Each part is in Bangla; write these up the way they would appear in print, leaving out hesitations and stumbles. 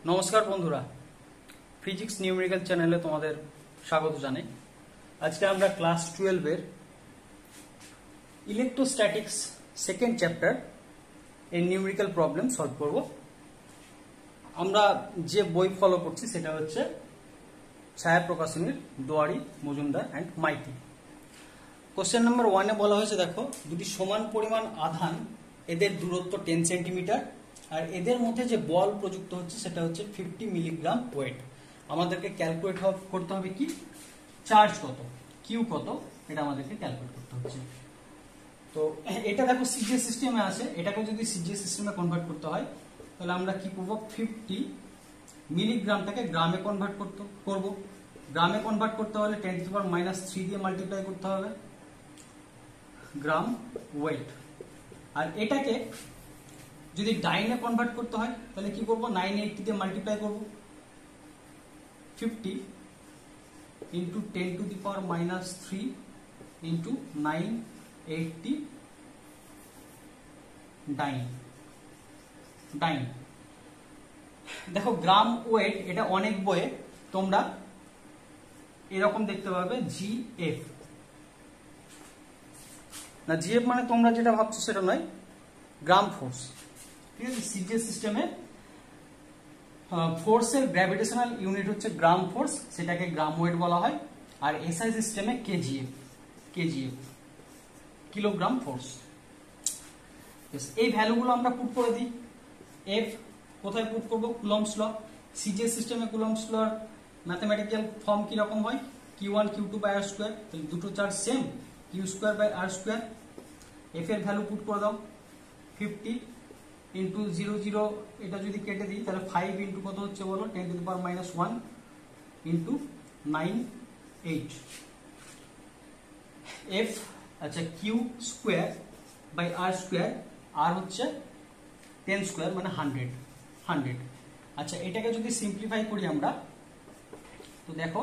নমস্কার বন্ধুরা, ফিজিক্স নিউমেরিক্যাল চ্যানেলে তোমাদের স্বাগত জানাই। আজকে আমরা ক্লাস 12 এর ইলেকট্রোস্ট্যাটিক্স সেকেন্ড চ্যাপ্টার এর নিউমেরিক্যাল প্রবলেম সলভ করব। আমরা যে বই ফলো করছি সেটা হচ্ছে ছায়া প্রকাশনীর Doari, Majumdar and Maity. Question number 1-এ বলা হয়েছে, দেখো দুটি সমান পরিমাণ আধান, এদের দূরত্ব 10 সেন্টিমিটার, আর এদের মধ্যে যে বল প্রযুক্ত হচ্ছে সেটা হচ্ছে 50 মিলিগ্রাম ওয়েট। আমাদেরকে ক্যালকুলেট করতে হবে কি চার্জ কত, কিউ কত, এটা আমাদেরকে ক্যালকুলেট করতে হচ্ছে। তো এটা দেখো সিজিএস সিস্টেমে আছে, এটাকে যদি সিজিএস সিস্টেমে কনভার্ট করতে হয় তাহলে আমরা কি করব, 50 মিলিগ্রামটাকে গ্রামে কনভার্ট করব। গ্রামে কনভার্ট করতে হলে 10⁻³ দিয়ে মাল্টিপ্লাই করতে হবে গ্রাম ওয়েট। আর এটাকে যদি ডাইনে কনভার্ট করতে হয় তাহলে কি করব, 980 দিয়ে মাল্টিপ্লাই করব। 50 ইন্টু 10⁻³ ইন্টু 980 ডাইন। দেখো গ্রাম ওয়েট এটা অনেক বইয়ে তোমরা এরকম দেখতে পাবে জিএফ। না, জিএফ মানে তোমরা যেটা ভাবছো সেটা নয়, গ্রাম ফোর্স। ঠিক আছে, সিজিএস সিস্টেমে ফোর্সের গ্র্যাভিটেশনাল ইউনিট হচ্ছে গ্রাম ফোর্স, সেটাকে গ্রাম ওয়েট বলা হয়। আর এসআই সিস্টেমে কেজিএফ কিলোগ্রাম ফোর্স। এই ভ্যালুগুলো আমরা পুট করে দিই। এফ কোথায় পুট করব, কুলম্বস ল। সিজিএস সিস্টেমে কুলম্বস লর ম্যাথমেটিক্যাল ফর্ম কি রকম হয়, Q1 Q2 by r square. তাহলে দুটো charge same, Q² by r square. F এর ভ্যালু পুট করে দাও, 50 ইন্টু 00, এটা যদি কেটে দিই তাহলে 5 ইন্টু কত হচ্ছে বলো, 10⁻⁻1 ইন্টু 98 এফ। আচ্ছা, Q² বাই r স্কয়ার, আর হচ্ছে 10 স্কয়ার মানে 100। আচ্ছা, এটাকে যদি সিম্পলিফাই করি আমরা তো দেখো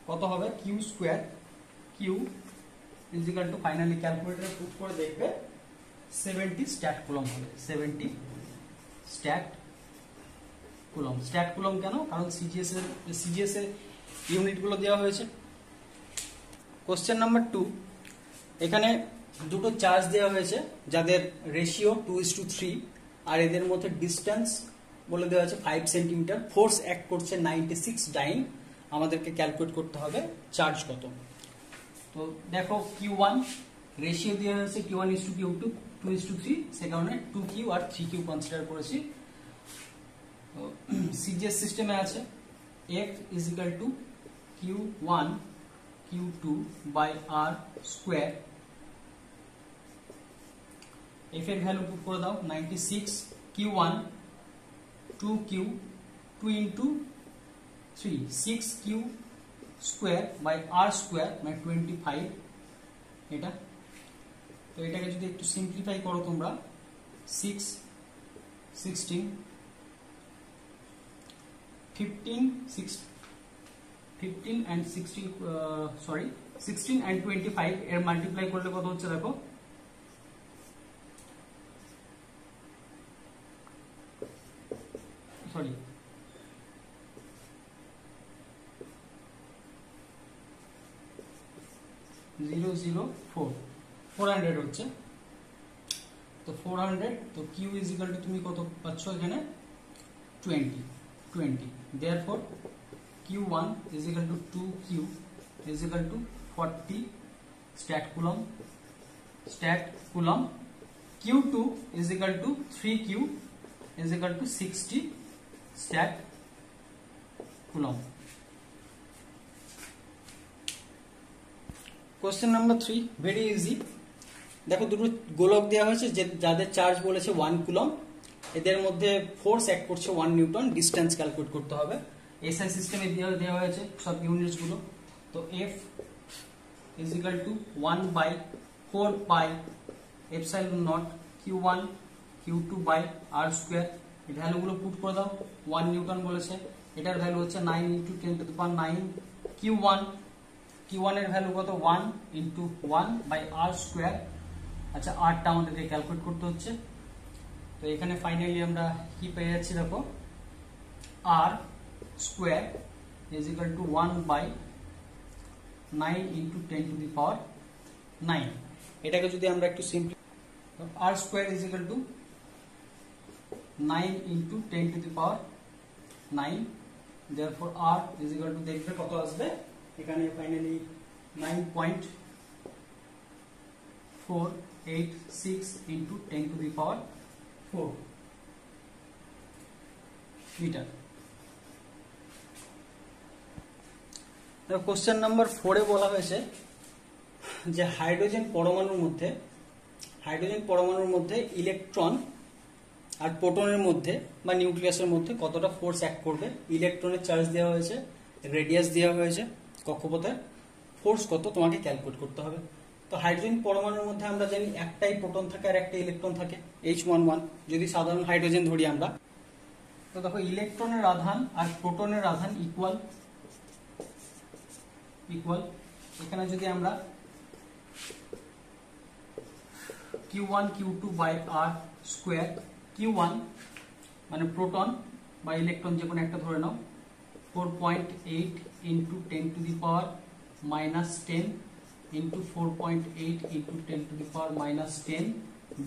কত হবে, Q² ইজিক্যাল টু, ফাইনালি ক্যালকুলেটরে পুট করে দেখবে 70 স্ট্যাট কুলম্ব হবে। 70 স্ট্যাট কুলম্ব কেন, কারণ সিজিএস এর ইউনিটগুলো দেওয়া হয়েছে। কোশ্চেন নাম্বার 2, এখানে দুটো চার্জ দেওয়া হয়েছে যাদের রেশিও 2:3, আর এদের মধ্যে ডিস্টেন্স বলে দেওয়া আছে 5 সেন্টিমিটার। ফোর্স অ্যাক্ট করছে 96 ডাইন। আমাদেরকে ক্যালকুলেট করতে হবে চার্জ কত। তো দেখো Q1 রেশিও দেওয়া হয়েছে Q1:Q2 2:3, সে কারণে 2Q আর 3Q কনসিডার করেছি। তো সিজিএস সিস্টেমে আছে F is equal to Q1 Q2 by r square. F এর ভ্যালু পুট করে দাও, 96 Q1 2Q 2 into 3 6Q square by r square মানে 25 এটা। তো এটাকে যদি একটু সিম্পলিফাই করো তোমরা, 6 16 16 and 25 এর মাল্টিপ্লাই করলে কত হচ্ছে দেখো, সরি 400 হচ্ছে। তো 400, তো Q ইজিক্যাল টু তুমি কত পাচ্ছ এখানে 20। Therefore Q1 is equal to 2Q is equal to 40 stat coulomb. Q2 is equal to 3Q is equal to 60 stat coulomb. Question number 3 very easy. দেখো দুটো গোলক দেওয়া হয়েছে যাদের চার্জ বলেছে 1 কুলম্ব, এদের মধ্যে ফোর্স অ্যাক্ট করছে 1 নিউটন। ডিস্টেন্স ক্যালকুলেট করতে হবে। এসআই সিস্টেমে দেওয়া হয়েছে সব ইউনিটস গুলো। তো F is equal to 1/4 pi epsilon nought Q1 Q2 by r square. এই ভ্যালুগুলো পুট করে দাও, 1 নিউটন বলেছে, এটার ভ্যালু হচ্ছে 9 ইন্টু 10⁻9 Q1 এর ভ্যালু কত, 1 ইন্টু 1 বাই r স্কয়ার। আচ্ছা, আরটা আমাদেরকে ক্যালকুলেট করতে হচ্ছে। তো এখানে ফাইনালি আমরা কি পেয়ে যাচ্ছি দেখো, r square is equal to 1 by 9 into 10 to the power 9. এটাকে যদি আমরা একটু simply r square is equal to 9 into 10 to the power 9, therefore r is equal to দেখবে কত আসবে এখানে finally 9.486 into 10 to the power 4 metre. Question number 4 এ বলা হয়েছে যে হাইড্রোজেন পরমাণুর মধ্যে ইলেকট্রন আর প্রোটনের মধ্যে বা নিউক্লিয়াসের মধ্যে কতটা ফোর্স অ্যাক্ট করবে। ইলেকট্রনের চার্জ দেওয়া হয়েছে, রেডিয়াস দেওয়া হয়েছে, কক্ষপথের ফোর্স কত তোমাকে ক্যালকুলেট করতে হবে। তো হাইড্রোজেন পরমাণুর মধ্যে আমরা জানি একটাই প্রোটন থাকে আর একটা ইলেকট্রন থাকে, H11 যদি সাধারণ হাইড্রোজেন ধরি আমরা। তো দেখো ইলেকট্রনের আধান আর প্রোটনের আধান ইকুয়াল। এখানে যদি আমরা Q1 Q2 by R square, Q1 মানে প্রোটন বা ইলেকট্রন যে কোনো একটা ধরে নাও, 4.8 into 10 to the power minus 10 into 4.8 into 10 to the power minus 10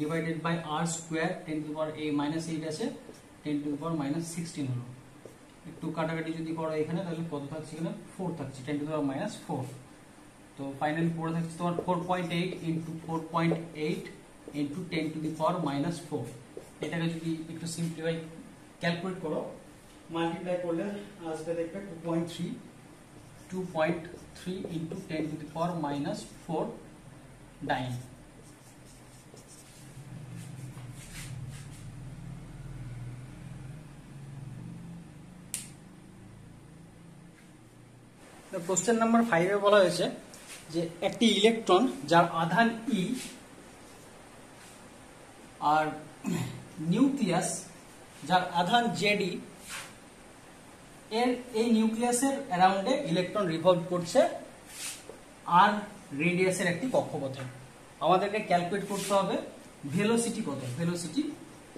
divided by R square 10 to the power minus 8 আছে, 10 to the power minus 16 হলো। একটু কাটাকাটি যদি করো এখানে তাহলে কত থাকছে, এখানে 4 থাকছে, 10 to the power minus 4। তো ফাইনালি পড়ে থাকছে তোমার 4.8 into 4.8 into 10 to the power minus 4। এটাকে যদি একটু সিম্পলিফাই ক্যালকুলেট করো, মাল্টিপ্লাই করলে আসবে দেখবে 2.3 into 10 to the power minus 4 dyne. Question number 5 এ বলা হয়েছে যে একটি ইলেকট্রন যার আধান E আর নিউক্লিয়াস যার আধান Ze এর এই নিউক্লিয়াসের অ্যারাউন্ডে ইলেকট্রন রিভলভ করছে আর রেডিয়াসের একটি কক্ষপথে। আমাদেরকে ক্যালকুলেট করতে হবে ভেলোসিটি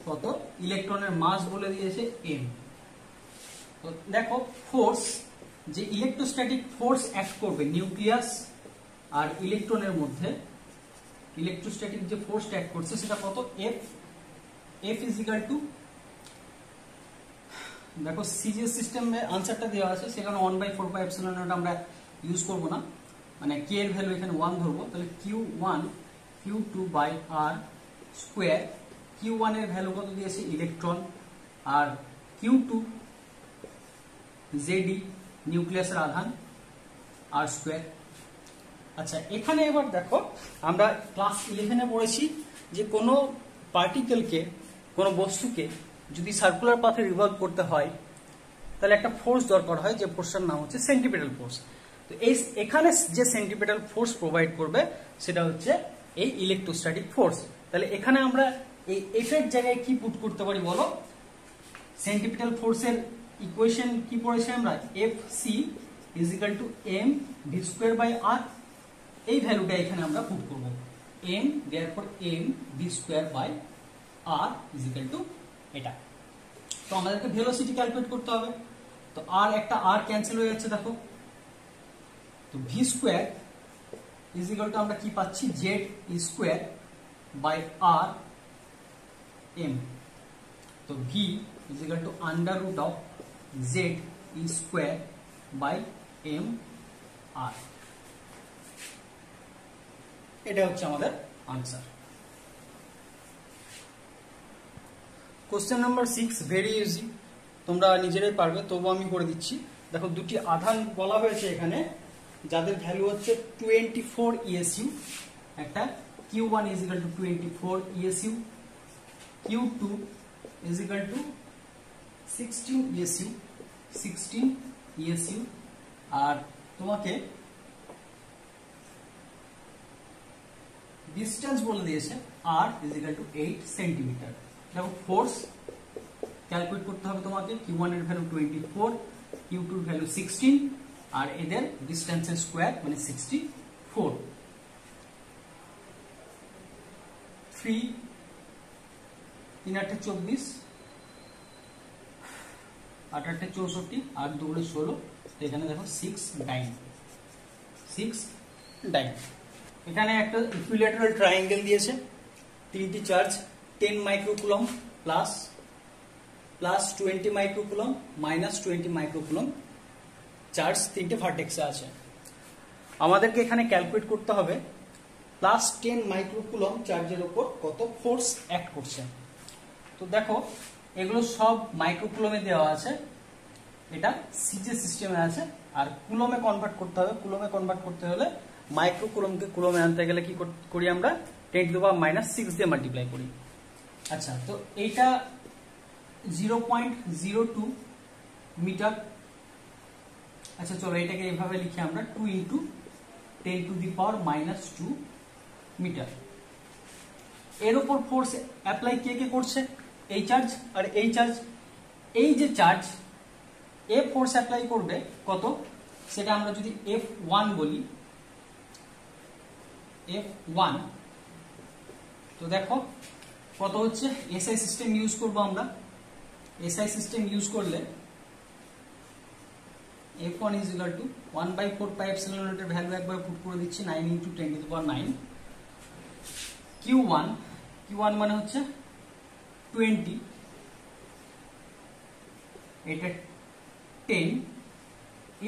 কত, ইলেকট্রনের মাস বলে দিয়েছে m। তো দেখো ফোর্স, যে ইলেকট্রোস্ট্যাটিক ফোর্স অ্যাক্ট করবে নিউক্লিয়াস আর ইলেকট্রনের মধ্যে, ইলেকট্রোস্ট্যাটিক যে ফোর্স অ্যাক্ট করছে সেটা কত, F is equal to, দেখো সিজিএস সিস্টেমে আনসারটা দেওয়া আছে, সেখানে 1/4πε0 আমরা ইউজ করব না, মানে k এর ভ্যালু এখানে 1 ধরবো। তাহলে Q1 Q2 by R square, Q1 এর ভ্যালু কত দিয়েছে ইলেকট্রন, আর Q2 Zd নিউক্লিয়াসের আধান R স্কয়ার। আচ্ছা এখানে এবার দেখো আমরা ক্লাস 11 এ পড়েছি যে কোনো পার্টিকেলকে, কোনো বস্তুকে যদি সার্কুলার পাথে রিভলভ করতে হয় তাহলে একটা ফোর্স দরকার হয়, যে ফোর্সটার নাম হচ্ছে সেন্ট্রিপেটাল ফোর্স। তো এখানে যে সেন্ট্রিপেটাল ফোর্স প্রোভাইড করবে সেটা হচ্ছে এই ইলেকট্রোস্ট্যাটিক ফোর্স। তাহলে এখানে আমরা এই এফ এর জায়গায় কি পুট করতে পারি বলো, সেন্ট্রিপেটাল ফোর্সের ইকুয়েশন কি পড়েছি আমরা, Fc is equal to m v square by r। এই ভ্যালুটা এখানে আমরা পুট করব, m therefore m v square by r is equal to এটা। তো আমাদেরকে ভেলোসিটি ক্যালকুলেট করতে হবে। তো আর একটা আর ক্যান্সেল হয়ে যাচ্ছে দেখো, তো v square is equal to আমরা কি পাচ্ছি, z square by r m। তো v is equal to under root of z square by m r। এটা হচ্ছে আমাদের answer. Question number 6 very easy, তোমরা নিজেরাই পারবে, তবু আমি করে দিচ্ছি। দেখো দুটি আধান বলা হয়েছে এখানে যাদের ভ্যালু হচ্ছে 24 ESU, একটা Q1 is equal to 24 ESU, Q2 is equal to 16 ESU, আর তোমাকে ডিস্টেন্স বলে দিয়েছে R is equal to 8 centimetre. দেখো ফোর্স ক্যালকুলেট করতে হবে তোমাকে, Q1 এর ভ্যালু 24, Q2 এর ভ্যালু 16, আর এদের ডিস্টেন্সের স্কয়ার মানে 64। 3 3 8 24, 8 8 64, 8 2 16, তো এখানে দেখো 6 ডাইন, 6 ডাইন। এখানে একটা ইকুইল্যাটারাল ট্রায়াঙ্গেল দিয়েছে, তিনটি charge 10 microcoulomb plus 20 microcoulomb minus 20 microcoulomb charge তিনটে ভার্টেক্সে আছে। আমাদেরকে এখানে ক্যালকুলেট করতে হবে প্লাস 10 মাইক্রোকুলম চার্জের উপর কত ফোর্স অ্যাক্ট করছে। তো দেখো এগুলো সব মাইক্রোকুলমে দেওয়া আছে, এটা সিজে সিস্টেমে আছে, আর কুলমে কনভার্ট করতে হবে। কুলমে কনভার্ট করতে হলে মাইক্রোকুলমকে কুলমে আনতে গেলে কি করি আমরা 10⁻⁻6 দিয়ে মাল্টিপ্লাই করি। আচ্ছা, তো এইটা 0.02 মিটার। আচ্ছা চলো এটাকে এইভাবে লিখি আমরা 2 × 10⁻⁻2 মিটার। এর উপর ফোর্স অ্যাপ্লাই কে করছে? এই চার্জ আর এই চার্জ। এই যে চার্জ এ ফোর্স অ্যাপ্লাই করবে কত, সেটা আমরা যদি F1 বলি, F1, তো দেখো কত হচ্ছে। এসআই সিস্টেম ইউজ করব আমরা। এসআই সিস্টেম ইউজ করলে F1 = 1/4πε0 এর ভ্যালু একবার পুট করে দিচ্ছি, 9 × 10⁹। Q1 মানে হচ্ছে 20, এটা 10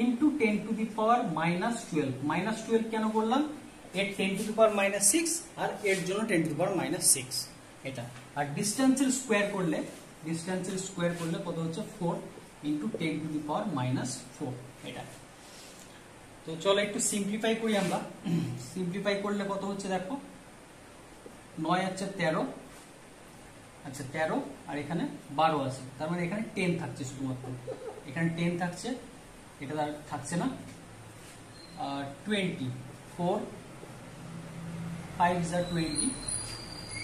× 10⁻⁻12 কেন করলাম? এর 10⁻⁻6 আর এর জন্য 10⁻⁻6 এটা। আর ডিসটেন্সের স্কোয়ার করলে কত হচ্ছে 4 × 10⁻⁻4 এটা। তো চলো একটু সিম্পলিফাই করি আমরা। সিম্পলিফাই করলে কত হচ্ছে দেখো, 9 × 13, আচ্ছা 13 আর এখানে 12 আছে, তার মানে এখানে 10 থাকছে শুধুমাত্র, এখানে 10 থাকছে, এটা আর থাকছে না। 20, 4 5 = 20,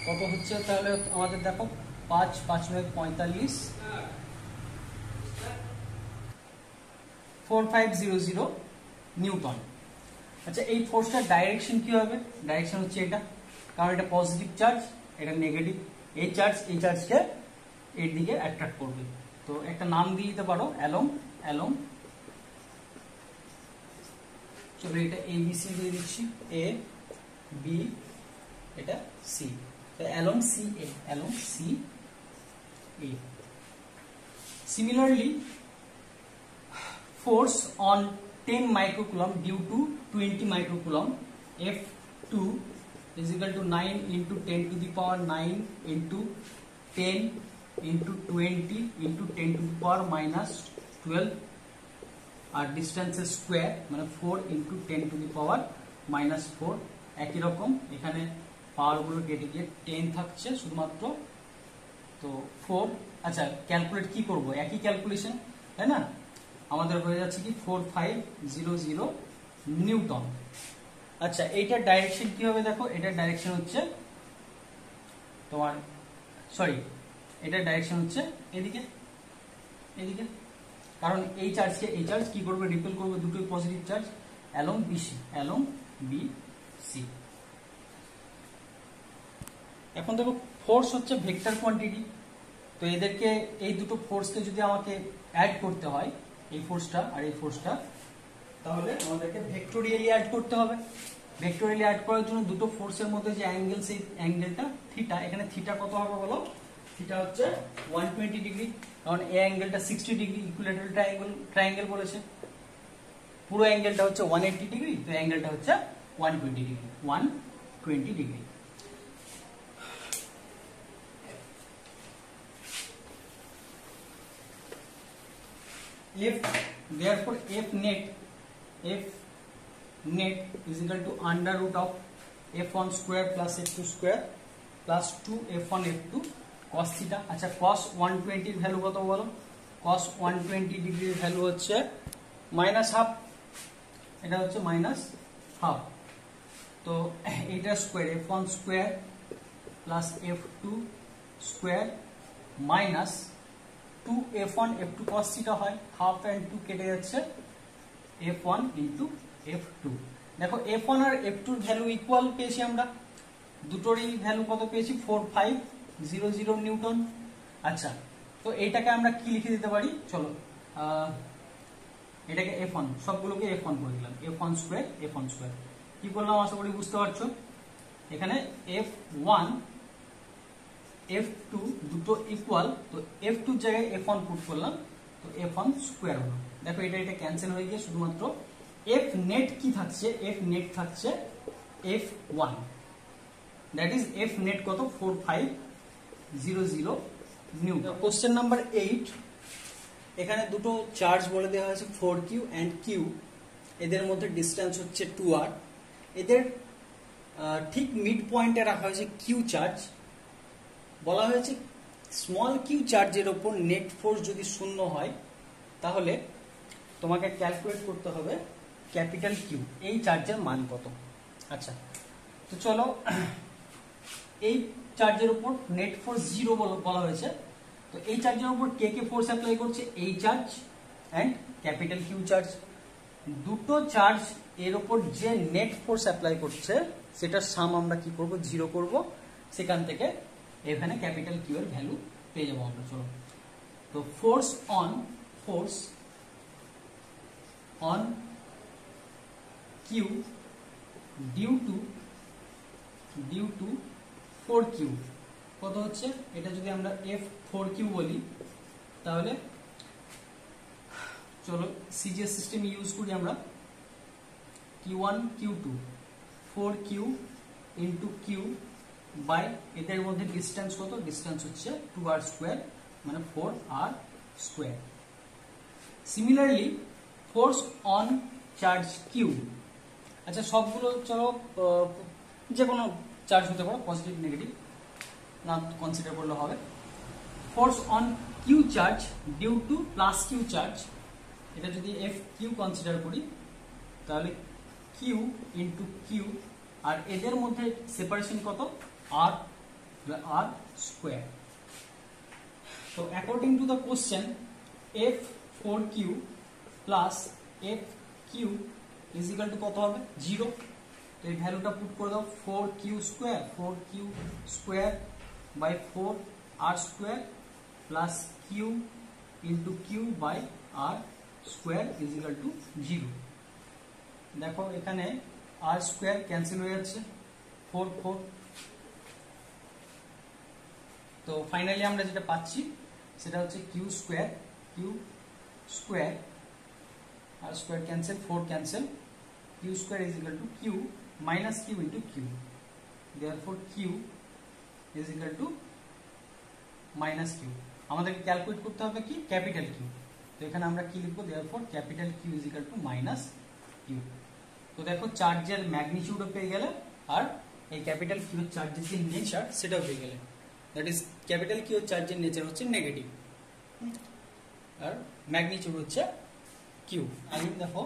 কত হচ্ছে তাহলে আমাদের দেখো 5 5 9 45, 4500 নিউটন। আচ্ছা এই ফোর্সটার ডাইরেকশন কি হবে? ডাইরেকশন হচ্ছে এটা, কারণ এটা পজিটিভ চার্জ, এটা নেগেটিভ। এই চার্জকে এর দিকে অ্যাট্রাক্ট করবে, তো একটা নাম দিয়ে দিতে পারো অ্যালং। চলো এটা ABC দিয়ে দিচ্ছি, A B, এটা C, তো along CA। Similarly, force on 10 microcoulomb due to 20 microcoulomb, F2 = 9 × 10⁹9 × 10 × 20 × 10⁻⁻12, R ডিস্টেন্সের square মানে 4 × 10⁻⁻4। একই রকম এখানে পাওয়ারগুলো কেটে গিয়ে 10 থাকছে শুধুমাত্র, তো 4। আচ্ছা ক্যালকুলেট কি করব? একই ক্যালকুলেশন, তাই না? আমাদের হয়ে যাচ্ছে কি 4500 নিউটন। আচ্ছা এইটার ডাইরেকশন কি হবে দেখো, এটার ডাইরেকশন হচ্ছে তোমার, এটার ডাইরেকশন হচ্ছে এদিকে, কারণ এই চার্জ কি করবে? রিপেল করবে, দুটোই পজিটিভ চার্জ, অ্যালং BC। এখন দেখো ফোর্স হচ্ছে ভেক্টর কোয়ান্টিটি, তো এদেরকে এই দুটো ফোর্সকে যদি আমাকে অ্যাড করতে হয়, এই ফোর্সটা আর এই ফোর্সটা, তাহলে আমাদেরকে ভেক্টোরিয়ালি অ্যাড করতে হবে। ভেক্টোরিয়ালি অ্যাড করার জন্য দুটো ফোর্সের মধ্যে যে অ্যাঙ্গেল, সেই অ্যাঙ্গেলটা থিটা, এখানে থিটা কত হবে বলো? থিটা হচ্ছে 120 ডিগ্রি, কারণ এই অ্যাঙ্গেলটা 60 ডিগ্রি, ইকুইল্যাটারাল ট্রায়াঙ্গেল বলেছে। পুরো অ্যাঙ্গেলটা হচ্ছে 180 ডিগ্রি, তো অ্যাঙ্গেলটা হচ্ছে 120 degree. Therefore F net is equal to √F1² plus F2² plus 2F1 F2 cos theta। আচ্ছা cos 120 এর ভ্যালু কত বলো? cos 120 ডিগ্রির ভ্যালু হচ্ছে -½ এটা হচ্ছে -½ তো এটা square F1² plus F2² minus 2F1 F2 cos theta হয়, হাফ এন্ড 2 কেটে যাচ্ছে, F1 × F2। দেখো F1 আর F2 এর ভ্যালু ইকুয়াল পেয়েছি আমরা, দুটোরই ভ্যালু কত পেয়েছি? 4500 নিউটন। আচ্ছা তো এইটাকে আমরা কি লিখে দিতে পারি? চলো এটাকে f1 সবগুলোকে f1 করে দিলাম, f1 স্কয়ার f1 স্কয়ার। কি করলাম আশা করি বুঝতে পারছো। এখানে f1 f2 দুটো ইকুয়াল, তো f2 এর জায়গায় f1 পুট করলাম, তো f1 স্কয়ার হলো। দেখো এটা এটা ক্যান্সেল হয়ে গিয়ে শুধুমাত্র f নেট কি থাকছে, f নেট থাকছে f1, that is f net কত 4500 নিউটন। কোশ্চেন নাম্বার 8, এখানে দুটো চার্জ বলে দেওয়া হয়েছে 4q and q, এদের মধ্যে ডিসটেন্স হচ্ছে 2r, এদের ঠিক মিড পয়েন্টে রাখা হয়েছে q চার্জ। বলা হয়েছে স্মল কিউ চার্জের ওপর নেট ফোর্স যদি শূন্য হয় তাহলে তোমাকে ক্যালকুলেট করতে হবে ক্যাপিটাল কিউ, এই চার্জের মান কত। আচ্ছা, তো চলো, এই চার্জের উপর নেট ফোর্স 0 বলা হয়েছে, তো এই চার্জের উপর কে কে ফোর্স অ্যাপ্লাই করছে, এই charge and capital q charge. দুটো চার্জ এর উপর যে নেট ফোর্স অ্যাপ্লাই করছে সেটার সাম আমরা কি করব, 0 করব, সেখান থেকে এখানে ক্যাপিটাল কিউ এর ভ্যালু পেয়ে যাবো আমরা। চলো, তো force on Q due to 4q কত হচ্ছে, এটা যদি আমরা f4q বলি তাহলে চলো সিজিএস সিস্টেম ইউজ করি আমরা। q1 q2 4q into q by এদের মধ্যে ডিস্টেন্স কত, ডিস্টেন্স হচ্ছে 2r স্কোয়ার মানে 4r square. Similarly force on charge q, আচ্ছা সবগুলো চলো যে কোনো চার্জ হতে পারে, পজিটিভ নেগেটিভ না কনসিডার করলে হবে। Force on q charge due to plus q charge, এটা যদি এফ কিউ কনসিডার করি তাহলে কিউ ইন্টু কিউ, আর এদের মধ্যে সেপারেশন কত, আর আর স্কোয়ার। তো according to the question f4q plus fq is equal two কত হবে, 0। তো এই ভ্যালুটা পুট করে দাও, 4q square by 4r square plus q into Q by R square is equal to 0। দেখো এখানে আর স্কোয়ার ক্যান্সেল হয়ে যাচ্ছে, 4 4। তো ফাইনালি আমরা যেটা পাচ্ছি সেটা হচ্ছে q square r square cancel, 4 cancel, q square is equal to q minus q into q, therefore q is equal to minus q. আমাদেরকে ক্যালকুলেট করতে হবে কি, ক্যাপিটাল কিউ। তো এখানে আমরা কি লিখবো, therefore capital Q is equal to minus Q. তো দেখো চার্জের ম্যাগনিটিউডও পেয়ে গেলে আর এই ক্যাপিটাল কিউ চার্জের যে নেচার সেটাও পেয়ে গেলে, দ্যাট ইজ ক্যাপিটাল কিউ চার্জের নেচার হচ্ছে নেগেটিভ আর ম্যাগনিটিউড হচ্ছে কিউ। আমি দেখো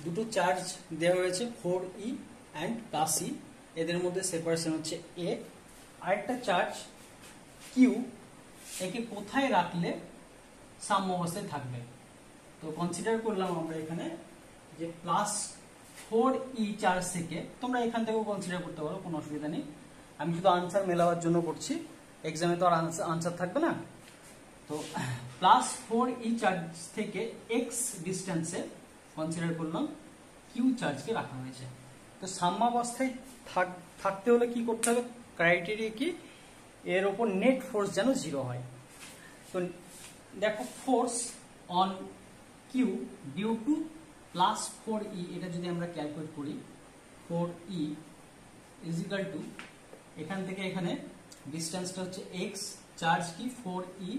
দুটো চার্জ দেওয়া হয়েছে 4e অ্যান্ড প্লাস ই, এদের মধ্যে সেপারেশন হচ্ছে a। আরেকটা চার্জ কিউ, একে কোথায় রাখলে সাম্য অবস্থায় থাকবে, তো কনসিডার করলাম আমরা এখানে যে প্লাস 4e চার্জ থেকে, তোমরা এখান থেকেও কনসিডার করতে পারো, কোনো অসুবিধা নেই, আমি শুধু আনসার মেলাবার জন্য করছি, এক্সামে তো আর আনসার থাকবে না। তো প্লাস 4e চার্জ থেকে x ডিস্টেন্সে কনসিডার করলাম কিউ চার্জকে রাখা হয়েছে। তো সাম্যাবস্থায় থাকতে হলে কি করতে হবে, ক্রাইটেরিয়া কি, এর ওপর নেট ফোর্স যেন 0 হয়। তো দেখো force on Q due to plus 4e, এটা যদি আমরা ক্যালকুলেট করি 4e ইজ ইকুয়াল টু, এখান থেকে এখানে ডিস্টেন্সটা হচ্ছে x, চার্জ কি 4e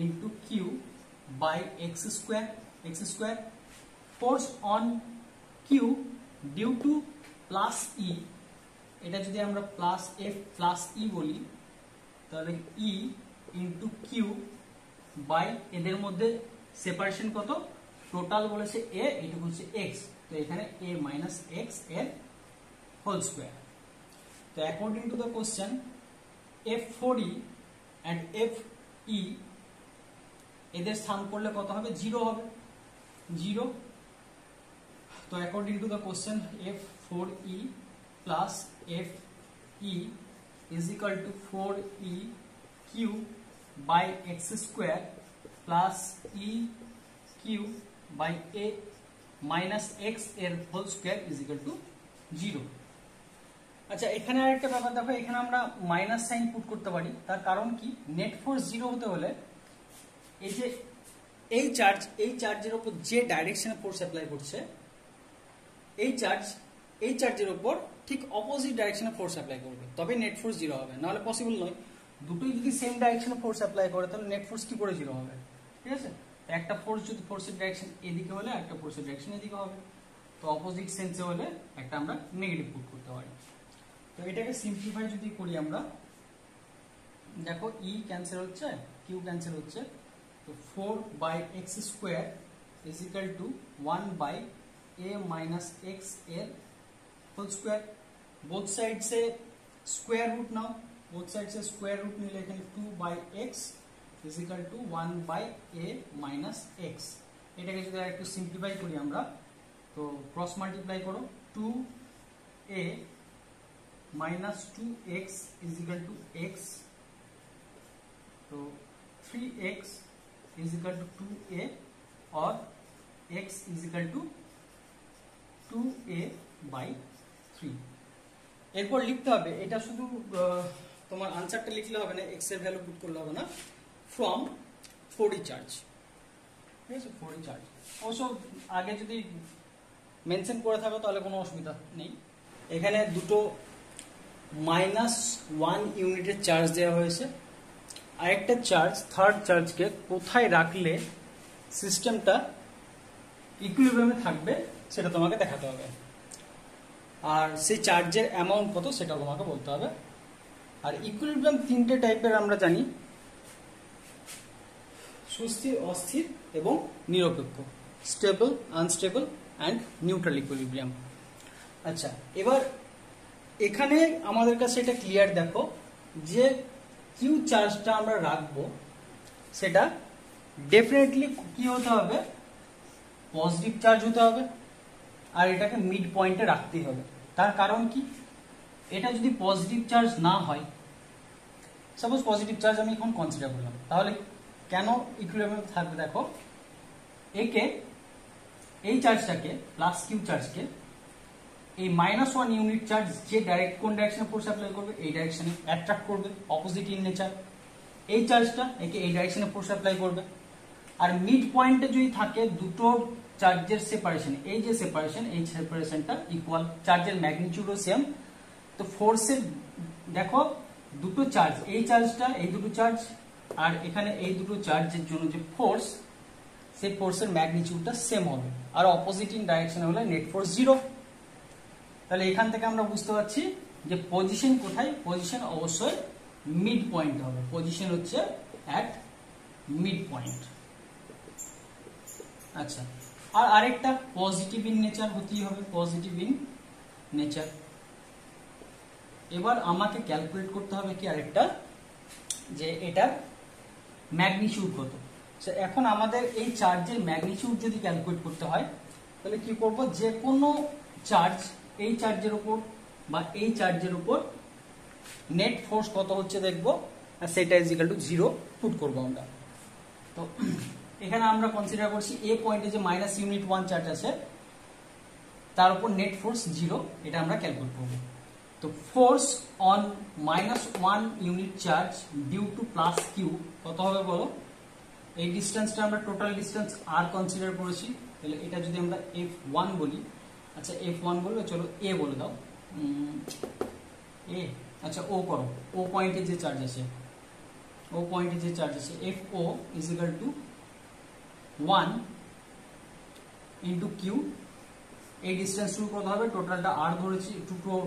into Q by X square. Force on Q due to plus E, এটা যদি আমরা প্লাস এফ প্লাস ই বলি তাহলে ই ইন্টু কিউ বাই এদের মধ্যে সেপারেশন কত, টোটাল বলেছে এ, এইটুকু হচ্ছে এক্স, তো এখানে এ মাইনাস এক্স এর হোল স্কোয়ার। তো according to the question f4e and fe এদের সাম করলে কত হবে, 0 হবে, 0। তো according to the question f4e plus fe is equal to 4e Q by X square plus E Q by A minus X এর whole square is equal to 0। আচ্ছা, এখানে আরেকটা ব্যাপার দেখো, এখানে আমরা মাইনাস সাইন পুট করতে পারি। তার কারণ কি, নেট ফোর্স 0 হতে হলে এই যে এই চার্জের উপর যে ডাইরেকশনে ফোর্স অ্যাপ্লাই করছে, এই চার্জের উপর ঠিক অপোজিট ডাইরেকশনে ফোর্স অ্যাপ্লাই করবে, তবে নেট ফোর্স 0 হবে, নাহলে পসিবল নয়। দুটোই যদি সেম ডাইরেকশনে ফোর্স অ্যাপ্লাই করে তাহলে নেট ফোর্স কি করে 0 হবে? ঠিক আছে, একটা ফোর্স যদি ফোর্সের ডাইরেকশন এদিকে হলে একটা ফোর্সের ডাইরেকশন এদিকে হবে, তো অপোজিট সেন্সে হলে একটা আমরা নেগেটিভ পুট করতে পারি। তো এটাকে সিম্পলিফাই যদি করি আমরা, দেখো ই ক্যান্সেল হচ্ছে, কিউ ক্যান্সেল হচ্ছে, তো 4 by X square is equal to 1 by a minus X L whole square. Both side से square root now, both side से स्क्वायर रूट নিলে এখানে 2 by x is equal to 1 by a minus x। এটাকে যদি একটু সিম্পলিফাই করি আমরা, তো ক্রস মাল্টিপ্লাই করো, 2a minus 2x is equal to x, तो 3x is equal to 2a और x is equal to 2a by 3। এরপর লিখতে হবে, এটা শুধু তোমার আনসারটা লিখলে হবে না, x এর ভ্যালু পুট করলে হবে না, ফ্রম 4D চার্জ। ঠিক আছে, 4D চার্জ অবশ্য আগে যদি মেনশন করে থাকো তাহলে কোনো অসুবিধা নেই। এখানে দুটো -1 ইউনিটের চার্জ দেওয়া হয়েছে, আরেকটা চার্জ থার্ড চার্জকে কোথায় রাখলে সিস্টেমটা ইকুইলিব্রিয়ামে থাকবে সেটা তোমাকে দেখাতে হবে, আর সেই চার্জের অ্যামাউন্ট কত সেটা তোমাকে বলতে হবে। আর ইকুইলিব্রিয়াম তিনটে টাইপের আমরা জানি, সুস্থির, অস্থির এবং নিরপেক্ষ, stable, unstable and neutral equilibrium. আচ্ছা, এবার এখানে আমাদের কাছে এটা ক্লিয়ার দেখো যে কিউ চার্জটা আমরা রাখবো সেটা ডেফিনেটলি কি হতে হবে, পজিটিভ চার্জ হতে হবে, আর এটাকে মিড পয়েন্টে রাখতেই হবে। তার কারণ কি, এটা যদি পজিটিভ চার্জ না হয়, সাপোজ পজিটিভ চার্জ আমি এখন কনসিডার করলাম, তাহলে কেন ইকুইলিব্রিয়ামে থাকবে দেখো, একে এই চার্জটাকে প্লাস কিউ চার্জকে এই -1 ইউনিট চার্জ যে কোন ডাইরেকশনে ফোর্স অ্যাপ্লাই করবে এই ডাইরেকশনে অ্যাট্রাক্ট করবে, অপোজিট ইন নেচার। এই চার্জটা একে এই ডাইরেকশনে ফোর্স অ্যাপ্লাই করবে, আর মিড পয়েন্টে যদি থাকে দুটো চার্জের সেপারেশন, এই যে সেপারেশন, এই সেপারেশনটা ইকুয়াল, চার্জের ম্যাগনিটিউডও সেম, তো ফোর্সের দেখো দুটো চার্জ, এই চার্জটা, এই দুটো চার্জ আর এখানে এই দুটো চার্জের জন্য যে ফোর্স, সেই ফোর্সের ম্যাগনিটিউডটা সেম হবে, আর অপোজিট ইন ডাইরেকশন হলে নেট ফোর্স 0। তাহলে এখান থেকে আমরা বুঝতে পারছি যে পজিশন কোথায়, পজিশন অবশ্যই মিড পয়েন্ট হবে, পজিশন হচ্ছে অ্যাট মিড পয়েন্ট। আচ্ছা, আর আরেকটা পজিটিভ ইন নেচার হতেই হবে, পজিটিভ ইন নেচার। এবার আমাকে ক্যালকুলেট করতে হবে কি আরেকটা, যে এটার ম্যাগনিটিউড কত। এখন আমাদের এই চার্জের ম্যাগনিটিউড যদি ক্যালকুলেট করতে হয় তাহলে কি করব, যে কোনো চার্জ এই চার্জের উপর বা এই চার্জের উপর নেট ফোর্স কত হচ্ছে দেখবো, আর সেটা ইজ ইকুয়াল টু 0 পুট করবো আমরা। তো এখানে আমরা কনসিডার করছি এ পয়েন্টে যে -1 চার্জ আছে তার উপর নেট ফোর্স 0, এটা আমরা ক্যালকুলেট করব। তো force on -1 unit charge due to plus Q কত হবে বলো, এই ডিস্টেন্সটা আমরা টোটাল ডিস্টেন্স আর কনসিডার করেছি, তাহলে এটা যদি আমরা F1 বলি, আচ্ছা F1 বলবে, চলো এ বলে দাও, এ, আচ্ছা ও করো, ও পয়েন্টে যে চার্জ আছে, ও পয়েন্টে যে চার্জ আছে FO is equal to 1 into Q, এই ডিস্টেন্স টু কত হবে, টোটালটা আর ধরেছি,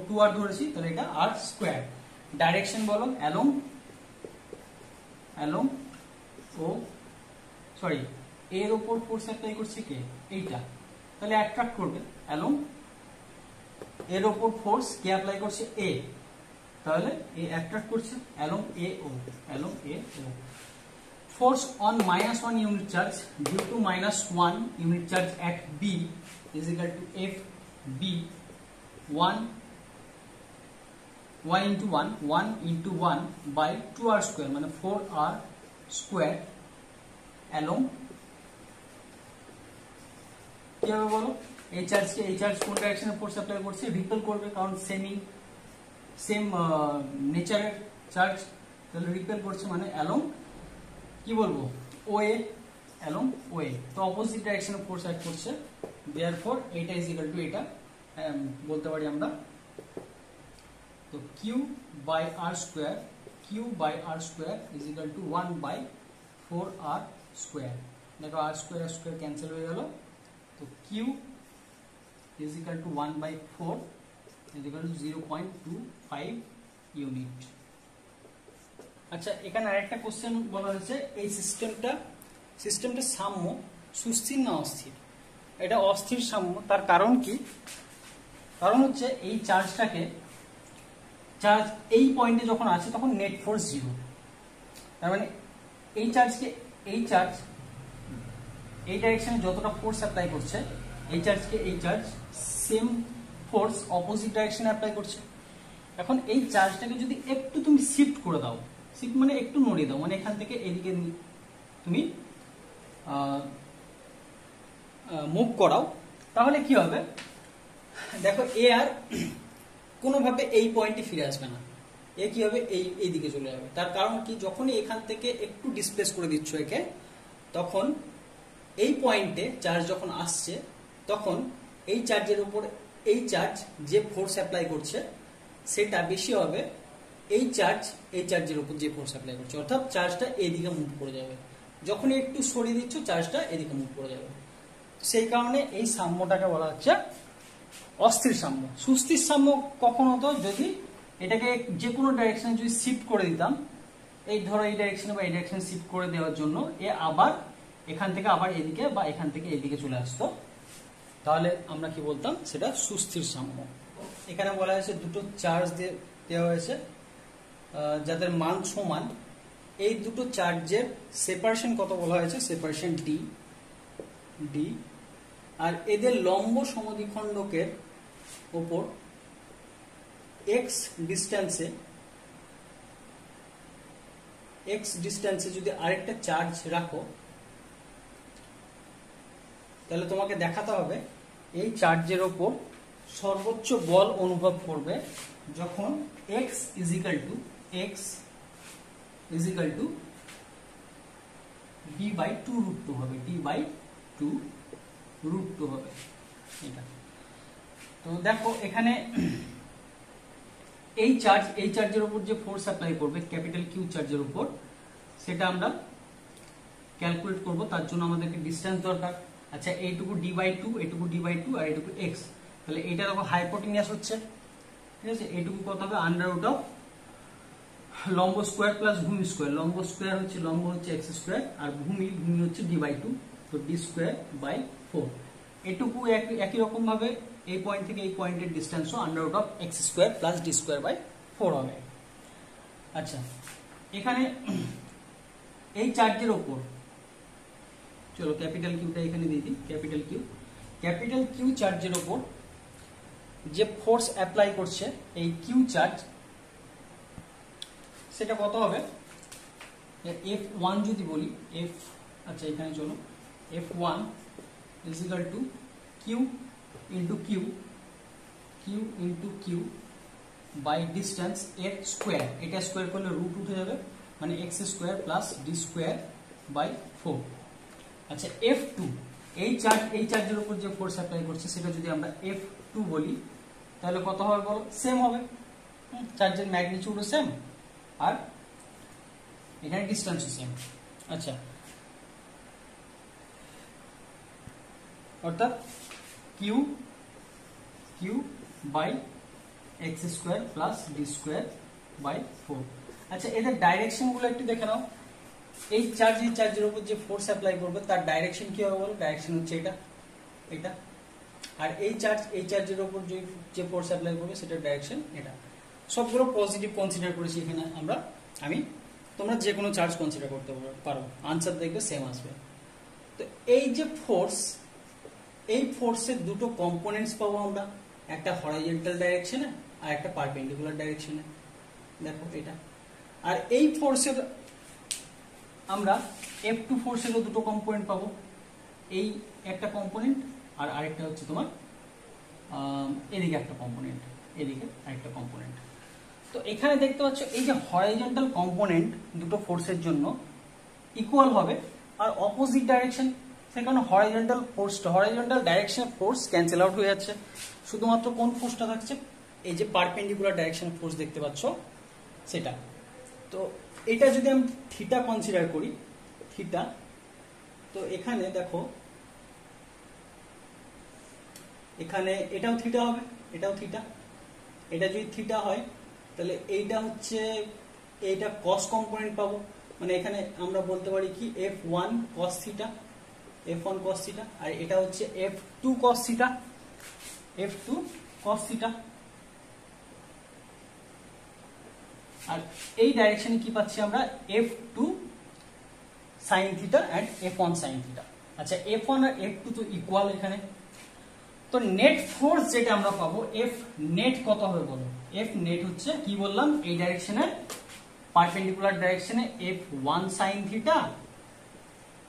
2 আর ধরেছি, তাহলে এটা আর স্কোয়ার। ডাইরেকশন বলো, অ্যালং ও সরি এর উপর ফোর্স অ্যাপ্লাই করছে কে, এইটা, তাহলে অ্যাট্রাক্ট করবে অ্যালং, এর উপর ফোর্স কে অ্যাপ্লাই করছে এ, তাহলে এ অ্যাট্রাক্ট করছে along A O, along A O. Force on -1 unit charge due to -1 unit charge at B is equal to FB 1 into 1 by 2r square মানে 4r square along কি হবে বলো, এই চার্জ কোন ডাইরেকশনে ফোর্স অ্যাপ্লাই করছে, রিপেল করবে, কারণ সেম নেচারের চার্জ, তাহলে রিপেল করছে মানে অ্যালং কি বলবো ওয়ে, অ্যালং ওয়ে, তো অপোজিট ডাইরেকশনে ফোর্স অ্যাক্ট করছে, দেয়ারফর এটা ইজ ইকুয়াল টু এটা বলতে পারি আমরা। তো Q by R square is equal to 1/4r square. দেখো আর স্কোয়ার ক্যান্সেল হয়ে গেল, তো Q is equal to 1/4 is equal to 0.25 unit. আচ্ছা, এখানে আরেকটা কোশ্চেন বলা হয়েছে, এই সিস্টেমটা সাম্য, সুস্থির না অস্থির? এটা অস্থির সাম্য। তার কারণ কি? কারণ হচ্ছে এই চার্জ এই পয়েন্টে যখন আছে তখন নেট ফোর্স 0। তার মানে এই চার্জ এই ডাইরেকশনে যতটা ফোর্স অ্যাপ্লাই করছে, এই চার্জ সেম ফোর্স অপোজিট ডাইরেকশনে অ্যাপ্লাই করছে। এখন এই চার্জটাকে যদি একটু তুমি শিফট করে দাও, শিফট মানে একটু নড়িয়ে দাও, মানে এখান থেকে এদিকে তুমি মুভ করাও, তাহলে কি হবে দেখো, এ আর কোনোভাবে এই পয়েন্টে ফিরে আসবে না, এ কি হবে এই দিকে চলে যাবে। তার কারণ কি, যখনই এখান থেকে একটু ডিসপ্লেস করে দিচ্ছ একে, তখন এই পয়েন্টে চার্জ যখন আসছে, তখন এই চার্জের উপর এই চার্জ যে ফোর্স অ্যাপ্লাই করছে সেটা বেশি হবে এই চার্জের উপর যে ফোর্স অ্যাপ্লাই করছে, অর্থাৎ চার্জটা এদিকে মুভ করে যাবে। যখনই একটু সরিয়ে দিচ্ছ, চার্জটা এদিকে মুভ করে যাবে। সেই কারণে এই সাম্যটাকে বলা হচ্ছে অস্থির সাম্য। সুস্থির সাম্য কখন হতো, যদি এটাকে যে কোনো ডাইরেকশনে যদি শিফট করে দিতাম, এই ধরো এই ডাইরেকশনে বা এই ডাইরেকশনে শিফট করে দেওয়ার জন্য এ আবার এখান থেকে আবার এদিকে বা এখান থেকে এদিকে চলে আসতো, তাহলে আমরা কি বলতাম, সেটা সুস্থির সাম্য। এখানে বলা হয়েছে দুটো চার্জ দেওয়া হয়েছে যাদের মান সমান, এই দুটো চার্জের সেপারেশন কত বলা হয়েছে, সেপারেশন ডি, আর এদের লম্ব সমদ্বিখণ্ডকের উপর এক্স ডিস্টেন্সে যদি আরেকটা চার্জ রাখো, তাহলে তোমাকে দেখাতে হবে এই চার্জের উপর সর্বোচ্চ বল অনুভব করবে যখন x is equal two d/2 √2 হবে, d/2 √2 হবে এটা। তো দেখো এখানে এই চার্জের উপর যে ফোর্স অ্যাপ্লাই করবে ক্যাপিটাল কিউ চার্জের উপর, সেটা আমরা ক্যালকুলেট করব। তার জন্য আমাদেরকে ডিসটেন্স দরকার। আচ্ছা, এইটুকু d/2, এইটুকু d/2 আর এইটুকু x, তাহলে এটা দেখো হাইপোটেনিয়াস হচ্ছে, ঠিক আছে। এইটুকু কত হবে, আন্ডাররুট অফ লম্ব স্কোয়ার প্লাস ভূমি স্কোয়ার। লম্ব হচ্ছে x স্কোয়ার, আর ভূমি হচ্ছে d/2, তো d²/4। এটুকু একই রকম ভাবে এই পয়েন্ট থেকে এই পয়েন্টের ডিসটেন্সও underroot of x square plus d²/4 হবে। আচ্ছা, এখানে এই চার্জের ওপর, চলো ক্যাপিটাল কিউটা এখানে দিয়ে দিই, ক্যাপিটাল কিউ চার্জের ওপর যে ফোর্স অ্যাপ্লাই করছে এই কিউ চার্জ, সেটা কত হবে, F1 যদি বলি, আচ্ছা এখানে চলো, F1 is equal to Q into Q by distance x square, এটা স্কোয়ার করলে রুট উঠে যাবে, মানে x স্কোয়ার প্লাস d²/4। আচ্ছা, F2 এই চার্জের উপর যে ফোর্স অ্যাপ্লাই করছে সেটা যদি আমরা F2 বলি, তাহলে কত হবে বলো, সেম হবে, চার্জের ম্যাগনিটিউডও সেম আর এখানে ডিস্টেন্সও সেম। আচ্ছা, অর্থাৎ Q by x square plus d²/4। আচ্ছা, এদের ডাইরেকশন গুলো একটু দেখে নাও। এই চার্জের উপর যে ফোর্স অ্যাপ্লাই করবে তার ডাইরেকশন কি হবে বলো, ডাইরেকশন হচ্ছে এটা, আর এই চার্জের উপর যে ফোর্স অ্যাপ্লাই করবে সেটার ডাইরেকশন এটা। সবগুলো পজিটিভ কনসিডার করেছি এখানে তোমরা যে কোনো চার্জ কনসিডার করতে পারো, আনসার দেখবে সেম আসবে। তো এই যে ফোর্স, এই ফোর্সের দুটো কম্পোনেন্টস পাবো আমরা, একটা হরাইজন্টাল ডাইরেকশনে আর একটা পারপেন্ডিকুলার ডাইরেকশনে, দেখো এটা। আর এই ফোর্সের আমরা F2 ফোর্সেরও দুটো কম্পোনেন্ট পাবো, এই একটা কম্পোনেন্ট আর আরেকটা হচ্ছে তোমার এদিকে একটা কম্পোনেন্ট, এদিকে আরেকটা কম্পোনেন্ট। তো এখানে দেখতে পাচ্ছ এই যে হরাইজন্টাল কম্পোনেন্ট দুটো ফোর্সের জন্য ইকুয়াল হবে, আর অপোজিট ডাইরেকশন, সেখানে horizontal direction force cancel out হয়ে যাচ্ছে, শুধুমাত্র কোন ফোর্সটা থাকছে, এই যে পারপেন্ডিকুলার ডাইরেকশন ফোর্স দেখতে পাচ্ছ সেটা। তো এটা যদি আমি থিটা কনসিডার করি, থিটা, তো এখানে দেখো এখানে এটাও থিটা হবে, এটাও থিটা, এটা যদি থিটা হয় তাহলে এইটা হচ্ছে, এইটা কস কম্পোনেন্ট পাবো, মানে এখানে আমরা বলতে পারি কি F1 cos theta, F1 cos theta, আর এটা হচ্ছে F2 cos theta, F2 cos theta. আর এই ডাইরেকশনে কি পাচ্ছি আমরা, F2 sin theta and F1 sin theta. আচ্ছা, F1 আর F2 তো ইকুয়াল এখানে, তো নেট ফোর্স যেটা আমরা পাবো F নেট কত হবে বলো? F নেট হচ্ছে কি বললাম, এই ডাইরেকশনে পারপেন্ডিকুলার ডাইরেকশনে F1 sin theta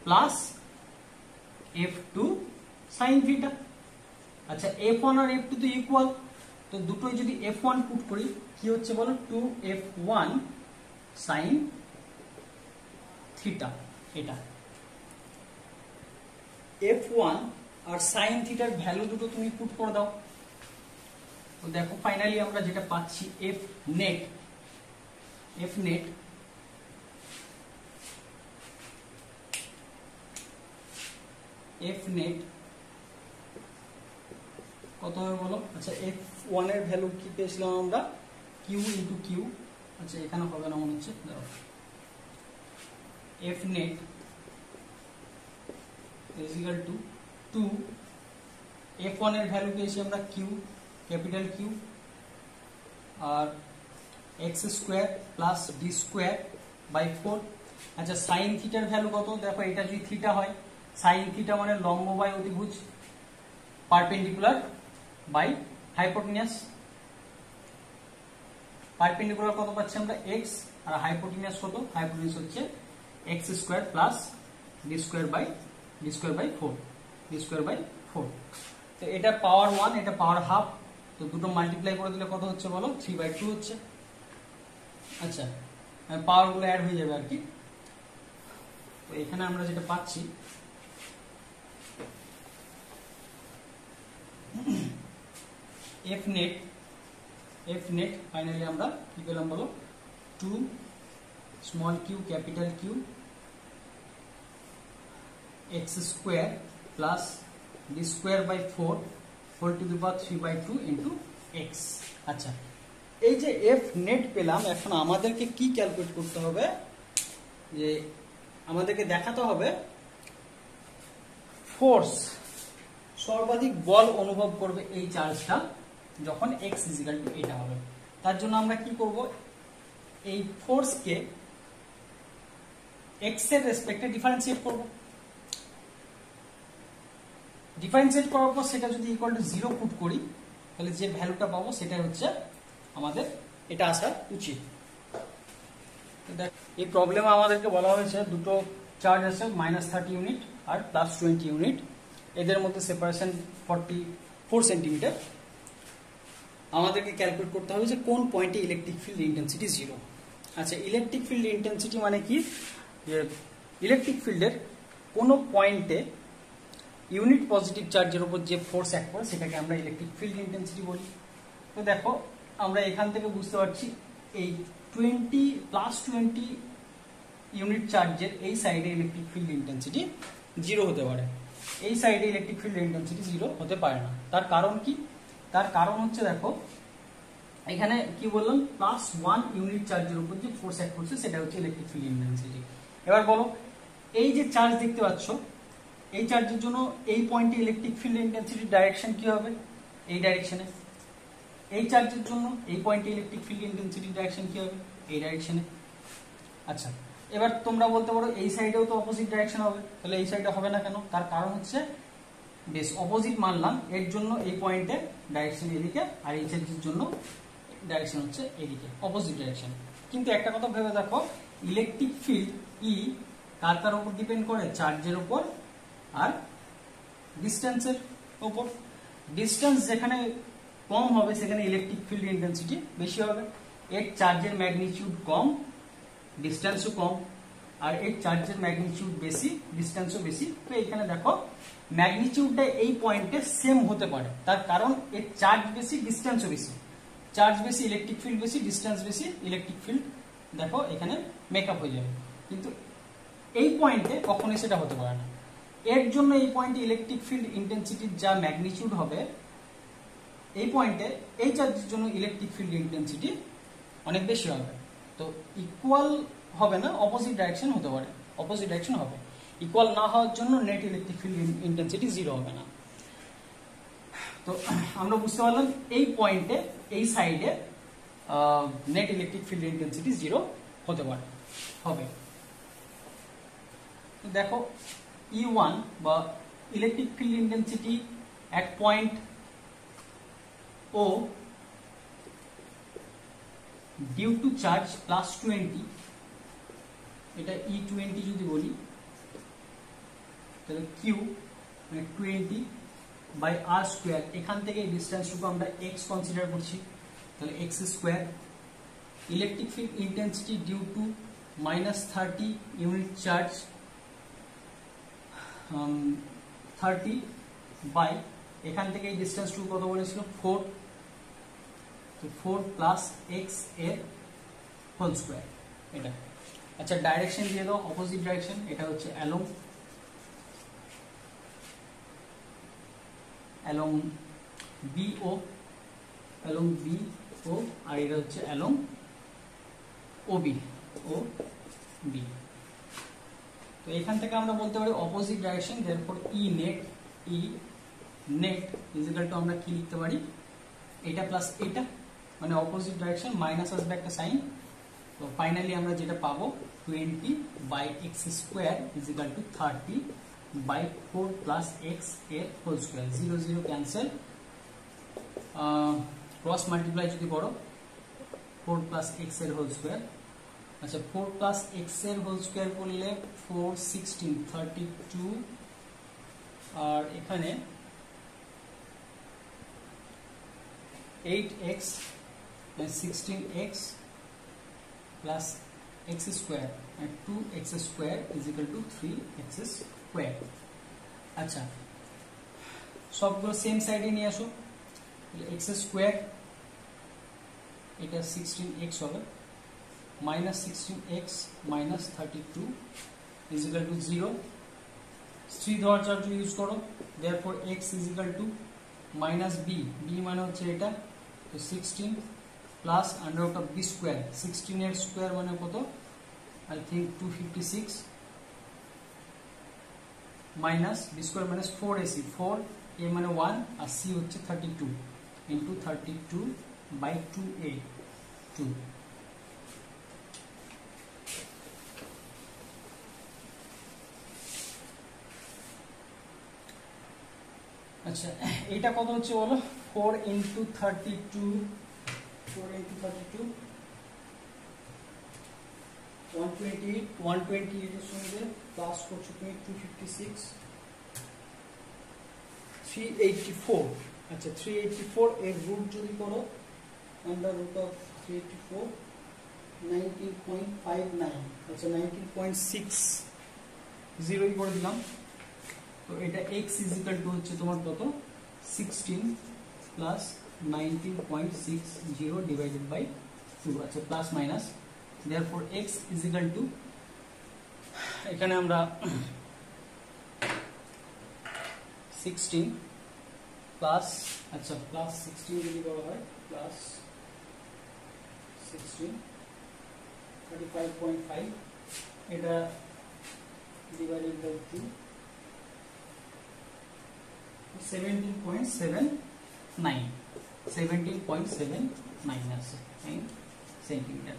plus F2 sin theta. আচ্ছা, F1 আর F2 তো ইকুয়াল, তো দুটোই যদি F1 পুট করি কি হচ্ছে বলো, 2F1 sin থিটা। এটা F1 আর sin থিটার ভ্যালু দুটো তুমি পুট করে দাও, তো দেখো ফাইনালি আমরা যেটা পাচ্ছি F নেট, F নেট কত হবে বলো? আচ্ছা, F1 এর ভ্যালু কি পেয়েছিলাম আমরা, Q ইন্টু কিউ। আচ্ছা, এখানে হবে না মনে হচ্ছে, F net is equal to 2, F1 এর ভ্যালু পেয়েছি আমরা Q, ক্যাপিটাল Q, আর x square plus D square by 4। আচ্ছা, সাইন থিটার ভ্যালু কত? দেখো এটা যদি থিটা হয়, সাইন থিটা মানে লম্ব বাই অতিভুজ, পারপেন্ডিকুলার বাই হাইপোটেনিয়াস। পারপেন্ডিকুলার কত পাচ্ছি আমরা, x, আর হাইপোটেনিয়াস কত? হাইপোটেনিয়াস হচ্ছে x square plus D square by 4, D square by 4। তো এটা পাওয়ার 1, এটা পাওয়ার হাফ, তো দুটো মাল্টিপ্লাই করে দিলে কত হচ্ছে বলো, 3/2 হচ্ছে। আচ্ছা, পাওয়ার গুলো অ্যাড হয়ে যাবে আর কি। তো এখানে আমরা যেটা পাচ্ছি F নেট ফাইনালি আমরা কি পেলাম বলো, 2 small Q capital Q x square plus D square by 4 whole to the power 3/2 into x। আচ্ছা, এই যে F নেট পেলাম, এখন আমাদেরকে কি ক্যালকুলেট করতে হবে, যে আমাদেরকে দেখাতে হবে ফোর্স, সর্বাধিক বল অনুভব করবে এই চার্জটা যখন x ইজিক্যাল টু এটা হবে। তার জন্য আমরা কি করব, এই ফোর্সকে x এর রেসপেক্টে ডিফারেন্সিয়েট করব। ডিফারেন্সিয়েট করার পর সেটা যদি ইকুয়াল টু 0 পুট করি, তাহলে যে ভ্যালুটা পাবো সেটা হচ্ছে আমাদের এটা আসা উচিত। এই প্রবলেমে আমাদেরকে বলা হয়েছে দুটো চার্জ আছে, -30 ইউনিট আর +20 ইউনিট, এদের মধ্যে সেপারেশন 44 সেন্টিমিটার। আমাদেরকে ক্যালকুলেট করতে হবে যে কোন পয়েন্টে ইলেকট্রিক ফিল্ড ইন্টেন্সিটি 0। আচ্ছা, ইলেকট্রিক ফিল্ড ইন্টেন্সিটি মানে কি, যে ইলেকট্রিক ফিল্ডের কোনো পয়েন্টে ইউনিট পজিটিভ চার্জের উপর যে ফোর্স অ্যাক্ট করে সেটাকে আমরা ইলেকট্রিক ফিল্ড ইন্টেন্সিটি বলি। তো দেখো আমরা এখান থেকে বুঝতে পারছি এই +20 ইউনিট চার্জের এই সাইডে ইলেকট্রিক ফিল্ড ইন্টেন্সিটি 0 হতে পারে, এই সাইডে ইলেকট্রিক ফিল্ড ইন্টেন্সিটি 0 হতে পারে না। তার কারণ কি? তার কারণ হচ্ছে দেখো এখানে কি বললাম, +1 ইউনিট চার্জের উপর যে ফোর্স অ্যাক্ট করছে সেটা হচ্ছে ইলেকট্রিক ফিল্ড ইন্টেন্সিটি। এবার বলো, এই যে চার্জ দেখতে পাচ্ছ, এই চার্জের জন্য এই পয়েন্টে ইলেকট্রিক ফিল্ড ইন্টেন্সিটির ডাইরেকশন কি হবে, এই ডাইরেকশনে। এই চার্জের জন্য এই পয়েন্টে ইলেকট্রিক ফিল্ড ইন্টেন্সিটির ডাইরেকশন কি হবে, এই ডাইরেকশনে। আচ্ছা, এবার তোমরা বলতে পারো এই সাইডেও তো অপোজিট ডাইরেকশন হবে, তাহলে এই সাইডে হবে না কেন? তার কারণ হচ্ছে বেশ অপোজিট মানলাম, এর জন্য এই পয়েন্টে ডাইরেকশন এদিকে, আর এই চার্জের জন্য ডাইরেকশন হচ্ছে এদিকে, অপোজিট ডাইরেকশন। কিন্তু একটা কথা ভেবে দেখো, ইলেকট্রিক ফিল্ড ই কার উপর ডিপেন্ড করে, চার্জের উপর আর ডিস্টেন্সের। উপর। ডিস্টেন্স যেখানে কম হবে সেখানে ইলেকট্রিক ফিল্ড ইন্টেন্সিটি বেশি হবে। এর চার্জের ম্যাগনিটিউড কম, ডিস্টেন্সও কম, আর এর চার্জের ম্যাগনিটিউড বেশি, ডিস্টেন্সও বেশি। তো এখানে দেখো ম্যাগনিটিউডটা এই পয়েন্টে সেম হতে পারে, তার কারণ এর চার্জ বেশি, ডিস্টেন্সও বেশি। চার্জ বেশি, ইলেকট্রিক ফিল্ড বেশি, ডিস্টেন্স বেশি, ইলেকট্রিক ফিল্ড দেখো এখানে মেকআপ হয়ে যাবে। কিন্তু এই পয়েন্টে কখনোই সেটা হতে পারে না। এর জন্য এই পয়েন্টে ইলেকট্রিক ফিল্ড ইন্টেন্সিটির যা ম্যাগনিটিউড হবে, এই পয়েন্টে এই চার্জের জন্য ইলেকট্রিক ফিল্ড ইন্টেন্সিটি অনেক বেশি হবে। তো ইকুয়াল হবে না, অপোজিট ডাইরেকশন হতে পারে, অপোজিট ডাইরেকশন হবে। ইকুয়াল না হওয়ার জন্য net electric field intensity zero হবে না। তো আমরা বুঝতে পারলাম এই পয়েন্টে, এই সাইডে net electric field intensity zero হতে পারে, হবে। দেখো E1 বা ইলেকট্রিক ফিল্ড ইন্টেন্সিটি এক point O due to charge +20, এটা E20 যদি বলি তাহলে Q মানে 20/r²। এখান থেকে এই ডিসটেন্সটুকু আমরা x কনসিডার করছি, তাহলে x²। Electric field intensity due to -30 unit charge 30 by, এখান থেকে এই ডিসটেন্সটুকু কত বলেছিল 4, তো 4 + x এর হোল স্কয়ার এটা। আচ্ছা ডাইরেকশন দিয়ে দাও, অপোজিট ডাইরেকশন, এটা হচ্ছে অ্যালং BO, অ্যালং BO, আর এটা হচ্ছে অ্যালং OB। তো এখান থেকে আমরা বলতে পারি opposite direction, therefore E net equal to আমরা কি লিখতে পারি, এটা প্লাস এটা, মানে অপোজিট ডাইরেকশন, মাইনাস আসবে একটা সাইন। তো ফাইনালি আমরা যেটা পাবো 20/x² ইকুয়াল টু 30/4 + x এর whole square. 0 0 cancel, cross multiply যদি করো 4 + x এর হোল স্কয়ার। আচ্ছা 4 + x এর হোল স্কয়ার করলে 4 16 32, আর এখানে 8x 16x plus x² and 2x² is equal to 3x²। আচ্ছা সবগুলো সেম সাইডে নিয়ে আসো, x² এটা 16x হবে, -16x - 32 is equal to 0। 3 ধরার চার্জ ইউজ করো, therefore x is equal to -b, b মানে হচ্ছে এটা, তো 16 প্লাস √b², 16 এর স্কয়ার মানে কত, আই থিংক 256, মাইনাস b² মানে 4ac, 4 a মানে 1 আর c হচ্ছে 32 ইনটু 32/2a 2। আচ্ছা এটা কত হচ্ছে বলো, 4 × 32, 128, 128 এর সঙ্গে প্লাস করছো তুমি 256, 384। আচ্ছা 384 এর রুট যদি করো, √384 19.59, আচ্ছা 19.60 করে দিলাম। তো এটা x ইকুয়াল টু হচ্ছে তোমার কত, 16 প্লাস 19.60 ডিভাইডেড বাই 2। আচ্ছা plus minus, therefore x is equal to, এখানে আমরা 16 প্লাস, আচ্ছা প্লাস 16 যদি বলা হয়, প্লাস 16 35.5, এটা ডিভাইডেড বাই 2, 17.79 আছে সেন্টিমিটার।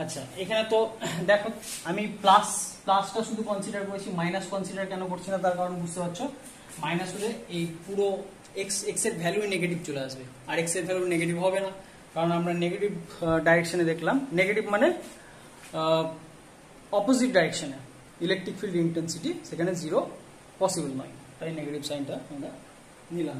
আচ্ছা এখানে তো দেখো আমি প্লাসটা শুধু কনসিডার করেছি, মাইনাস কনসিডার কেন করছি না তার কারণ বুঝতে পারছো, মাইনাস হলে এই পুরো এক্স এর ভ্যালু নেগেটিভ চলে আসবে, আর এক্স এর ভ্যালু নেগেটিভ হবে না, কারণ আমরা নেগেটিভ ডাইরেকশনে দেখলাম, নেগেটিভ মানে অপোজিট ডাইরেকশনে ইলেকট্রিক ফিল্ড ইন্টেন্সিটি সেখানে জিরো পসিবল নয়। তাই নেগেটিভ সাইনটা আমরা নিলাম।